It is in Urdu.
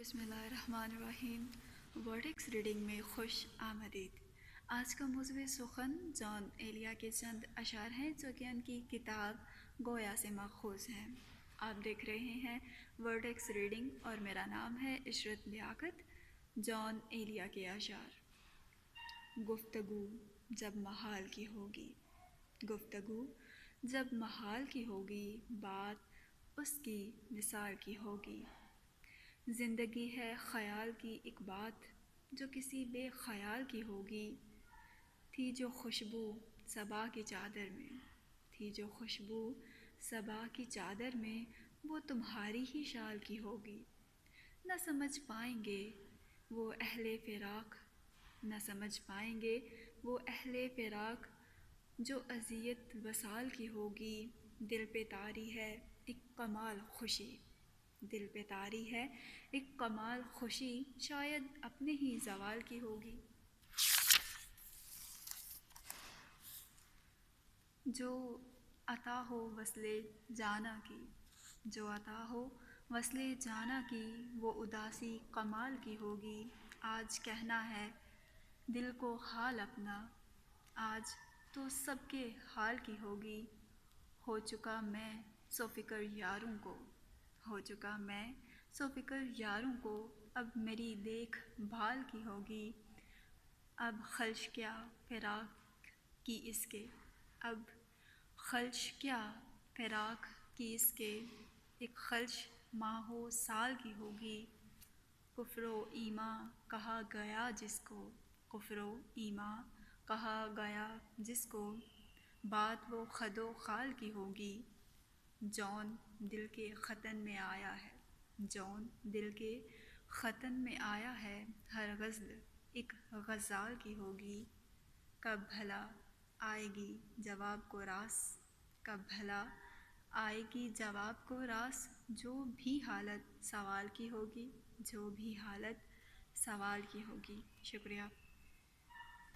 بسم اللہ الرحمن الرحیم۔ ورڈکس ریڈنگ میں خوش آمدید۔ آج کا موضوع سخن جان ایلیا کے چند اشعار ہیں جو کہ ان کی کتاب گویا سے ماخوذ ہیں۔ آپ دیکھ رہے ہیں ورڈکس ریڈنگ اور میرا نام ہے عشرت لیاقت۔ جان ایلیا کے اشعار۔ گفتگو جب محال کی ہوگی، گفتگو جب محال کی ہوگی، بات اس کی وصال کی ہوگی۔ زندگی ہے خیال کی ایک بات جو کسی بے خیال کی ہوگی۔ تھی جو خوشبو صبا کی چادر میں، تھی جو خوشبو صبا کی چادر میں، وہ تمہاری ہی شال کی ہوگی۔ نہ سمجھ پائیں گے وہ اہل فراق، نہ سمجھ پائیں گے وہ اہل فراق، جو اذیت وصال کی ہوگی۔ دل پہ طاری ہے ایک کمال خوشی، دل پہ طاری ہے ایک کمال خوشی، شاید اپنے ہی زوال کی ہوگی۔ جو عطا ہو وصل جانا کی، جو عطا ہو وصل جانا کی، وہ اداسی کمال کی ہوگی۔ آج کہنا ہے دل کو حال اپنا، آج تو سب کے حال کی ہوگی۔ ہو چکا میں سو فکر یاروں کو، ہو چکا میں سو فکر یاروں کو، اب میری دیکھ بھال کی ہوگی۔ اب خلش کیا فراق کی اس کے، اب خلش کیا فراق کی اس کے، ایک خلش ماہ و سال کی ہوگی۔ کفر و ایمان کہا گیا جس کو، کفر و ایمان کہا گیا جس کو، بات وہ خد و خال کی ہوگی۔ جون دل کے خطن میں آیا ہے، جون دل کے خطن میں آیا ہے، ہر غزل ایک غزال کی ہوگی۔ کب بھلا آئے گی جواب کو راس، کب بھلا آئے گی جواب کو راس، جو بھی حالت سوال کی ہوگی، جو بھی حالت سوال کی ہوگی۔ شکریہ۔